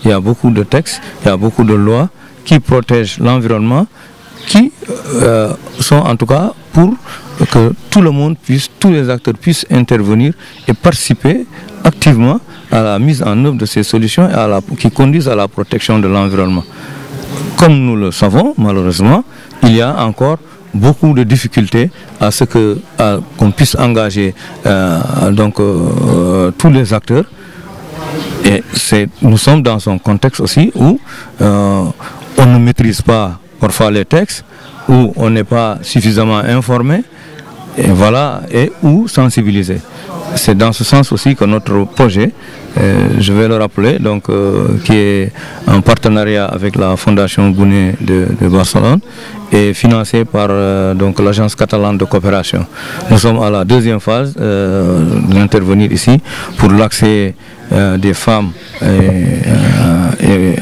il y a beaucoup de textes, il y a beaucoup de lois qui protègent l'environnement, qui sont en tout cas pour que tout le monde puisse, tous les acteurs puissent intervenir et participer activement à la mise en œuvre de ces solutions et qui conduisent à la protection de l'environnement. Comme nous le savons, malheureusement, il y a encore beaucoup de difficultés à ce qu'on puisse engager tous les acteurs. Et nous sommes dans un contexte aussi où on ne maîtrise pas parfois les textes, où on n'est pas suffisamment informé, et voilà, et ou sensibilisé. C'est dans ce sens aussi que notre projet, je vais le rappeler, donc, qui est en partenariat avec la Fondation Gouné de Barcelone et financé par l'Agence catalane de coopération. Nous sommes à la deuxième phase d'intervenir ici pour l'accès des femmes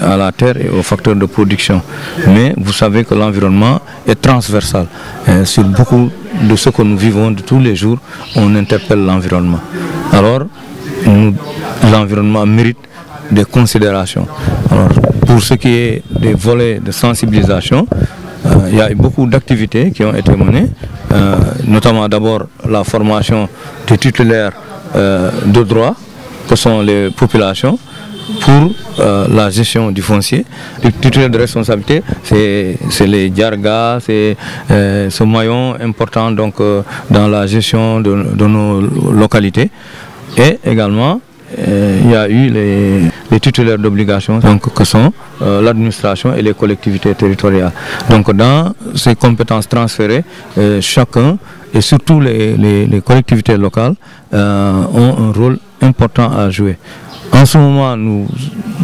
à la terre et aux facteurs de production. Mais vous savez que l'environnement est transversal. Sur beaucoup de ce que nous vivons de tous les jours, on interpelle l'environnement. Alors, l'environnement mérite des considérations. Alors, pour ce qui est des volets de sensibilisation, il y a eu beaucoup d'activités qui ont été menées, notamment d'abord la formation des titulaires de droit, que sont les populations, pour la gestion du foncier. Les titulaires de responsabilité, c'est les diargas, c'est ce maillon important donc, dans la gestion de nos localités. Et également, il y a eu les titulaires d'obligations, que sont l'administration et les collectivités territoriales. Donc dans ces compétences transférées, chacun, et surtout les collectivités locales, ont un rôle important à jouer. En ce moment, nous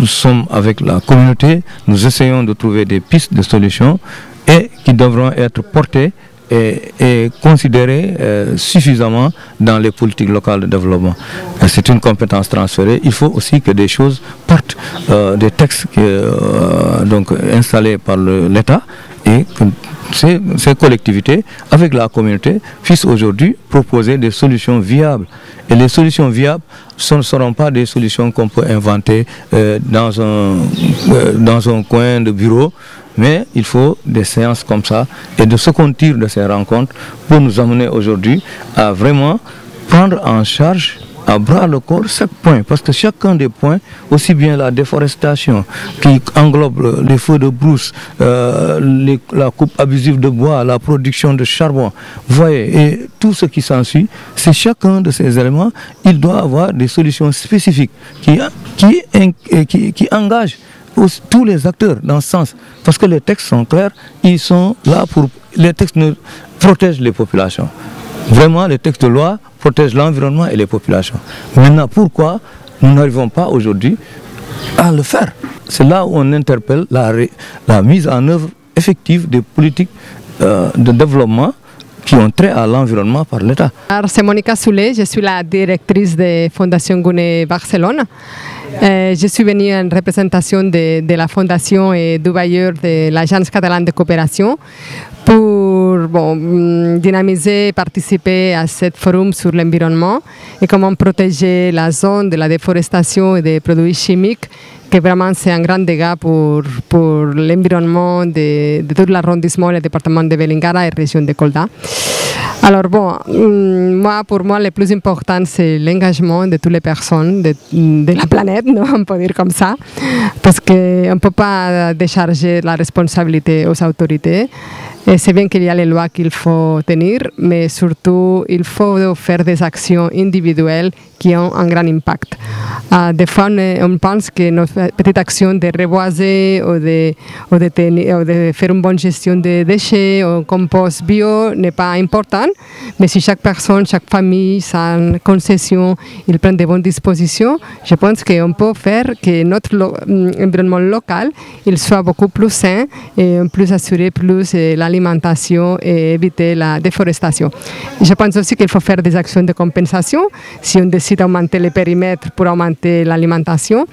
sommes avec la communauté, nous essayons de trouver des pistes de solutions et qui devront être portées et considérées suffisamment dans les politiques locales de développement. C'est une compétence transférée. Il faut aussi que des choses partent des textes installés par l'État et que ces collectivités, avec la communauté, puissent aujourd'hui proposer des solutions viables. Et les solutions viables ne seront pas des solutions qu'on peut inventer dans un coin de bureau, mais il faut des séances comme ça et de ce qu'on tire de ces rencontres pour nous amener aujourd'hui à vraiment prendre en charge à bras le corps chaque point, parce que chacun des points, aussi bien la déforestation qui englobe les feux de brousse, la coupe abusive de bois, la production de charbon, vous voyez, et tout ce qui s'ensuit, c'est chacun de ces éléments, il doit avoir des solutions spécifiques qui engagent tous les acteurs dans ce sens, parce que les textes sont clairs, ils sont là pour... Les textes protègent les populations. Vraiment, les textes de loi protègent l'environnement et les populations. Maintenant, pourquoi nous n'arrivons pas aujourd'hui à le faire? C'est là où on interpelle la mise en œuvre effective des politiques de développement qui ont trait à l'environnement par l'État. C'est Monica Soulet, je suis la directrice de Fondation Gouné Barcelone. Je suis venue en représentation de la Fondation et du bailleur de l'Agence catalane de coopération pour dynamiser et participer à ce forum sur l'environnement et comment protéger la zone de la déforestation et des produits chimiques, que vraiment c'est un grand dégât pour l'environnement de tout l'arrondissement, le département de Vélingara et la région de Kolda. Alors pour moi, le plus important, c'est l'engagement de toutes les personnes de la planète, non? On peut dire comme ça, parce qu'on ne peut pas décharger la responsabilité aux autorités. Et c'est bien qu'il y a les lois qu'il faut tenir, mais surtout, il faut faire des actions individuelles qui ont un grand impact. Des fois, on pense que nos petites actions de reboiser ou de faire une bonne gestion des déchets ou compost bio n'est pas important, mais si chaque personne, chaque famille, sans concession, il prend de bonnes dispositions, je pense qu'on peut faire que notre environnement local il soit beaucoup plus sain et plus assurer plus l'alimentation et éviter la déforestation. Je pense aussi qu'il faut faire des actions de compensation. Si on décide d'augmenter les périmètres pour augmenter l'alimentation,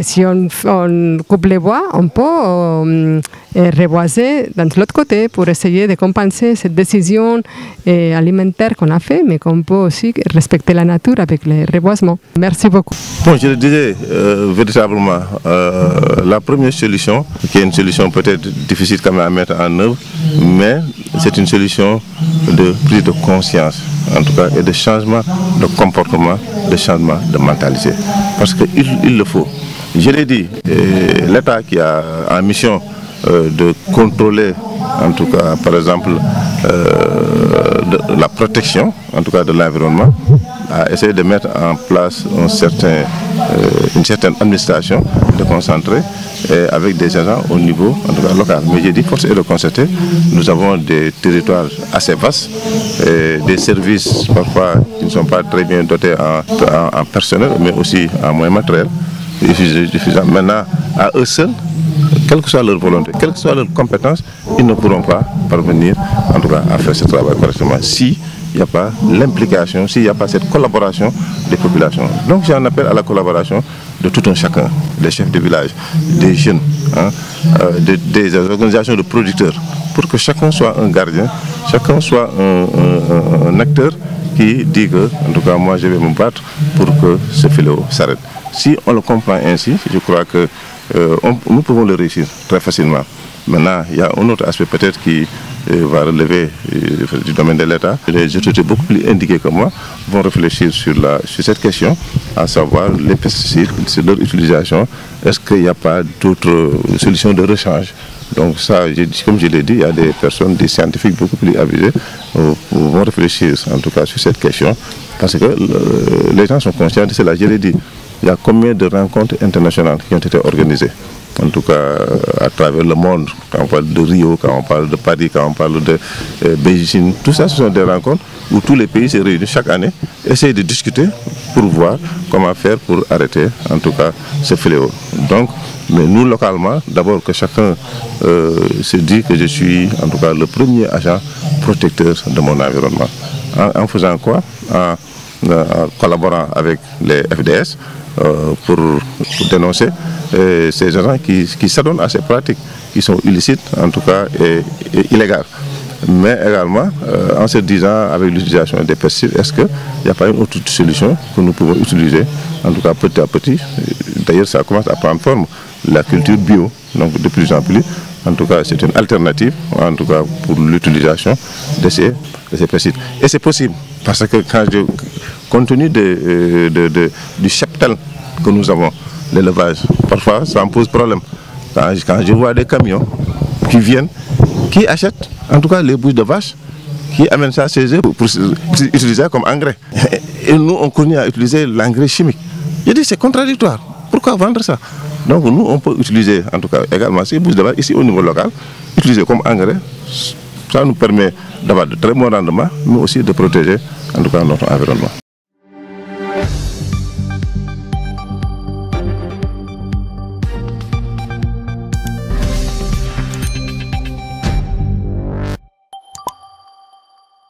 si on coupe les bois, on peut reboiser dans l'autre côté pour essayer de compenser cette décision alimentaire qu'on a fait, mais qu'on peut aussi respecter la nature avec les reboisements. Merci beaucoup. Bon, je le disais véritablement, la première solution, qui est une solution peut-être difficile quand même à mettre en œuvre, mais c'est une solution de prise de conscience, en tout cas, et de changement de comportement, de changement de mentalité. Parce qu'il le faut. Je l'ai dit, l'État qui a en mission de contrôler, en tout cas, par exemple, la protection, en tout cas de l'environnement, a essayé de mettre en place une certaine administration déconcentrée avec des agents au niveau, en tout cas, local. Mais j'ai dit, force est de constater, nous avons des territoires assez vastes, des services parfois qui ne sont pas très bien dotés en personnel, mais aussi en moyens matériels. Maintenant, à eux seuls, quelle que soit leur volonté, quelle que soit leur compétence, ils ne pourront pas parvenir, en tout cas, à faire ce travail correctement s'il n'y a pas l'implication, s'il n'y a pas cette collaboration des populations. Donc j'en appelle à la collaboration de tout un chacun, des chefs de village, des jeunes, des organisations de producteurs, pour que chacun soit un gardien, chacun soit un acteur qui dit que, en tout cas, moi je vais me battre pour que ce fléau s'arrête. Si on le comprend ainsi, je crois que nous pouvons le réussir très facilement. Maintenant, il y a un autre aspect peut-être qui va relever du domaine de l'État. Les autorités beaucoup plus indiquées que moi vont réfléchir sur cette question, à savoir les pesticides, sur leur utilisation. Est-ce qu'il n'y a pas d'autres solutions de rechange? Donc ça, comme je l'ai dit, il y a des personnes, des scientifiques beaucoup plus avisés vont réfléchir en tout cas sur cette question. Parce que les gens sont conscients de cela, je l'ai dit. Il y a combien de rencontres internationales qui ont été organisées, en tout cas à travers le monde, quand on parle de Rio, quand on parle de Paris, quand on parle de Beijing, tout ça, ce sont des rencontres où tous les pays se réunissent chaque année, essayent de discuter pour voir comment faire pour arrêter, en tout cas, ce fléau. Donc, mais nous, localement, d'abord que chacun se dit que je suis, en tout cas, le premier agent protecteur de mon environnement. En faisant quoi? En collaborant avec les FDS, pour dénoncer ces agents qui s'adonnent à ces pratiques qui sont illicites, en tout cas, et illégales. Mais également, en se disant avec l'utilisation des pesticides, est-ce qu'il n'y a pas une autre solution que nous pouvons utiliser, en tout cas petit à petit? D'ailleurs, ça commence à prendre forme, la culture bio, donc de plus en plus. En tout cas, c'est une alternative, en tout cas pour l'utilisation de ces pesticides. Et c'est possible, parce que compte tenu du cheptel que nous avons, l'élevage, parfois ça me pose problème. Quand je vois des camions qui viennent, qui achètent en tout cas les bouches de vache, qui amènent ça chez eux pour utiliser comme engrais. Et nous, on continue à utiliser l'engrais chimique. Je dis, c'est contradictoire. Pourquoi vendre ça? Donc nous, on peut utiliser en tout cas également ces bouches de vache ici au niveau local, utiliser comme engrais. Ça nous permet d'avoir de très bons rendements, mais aussi de protéger en tout cas notre environnement.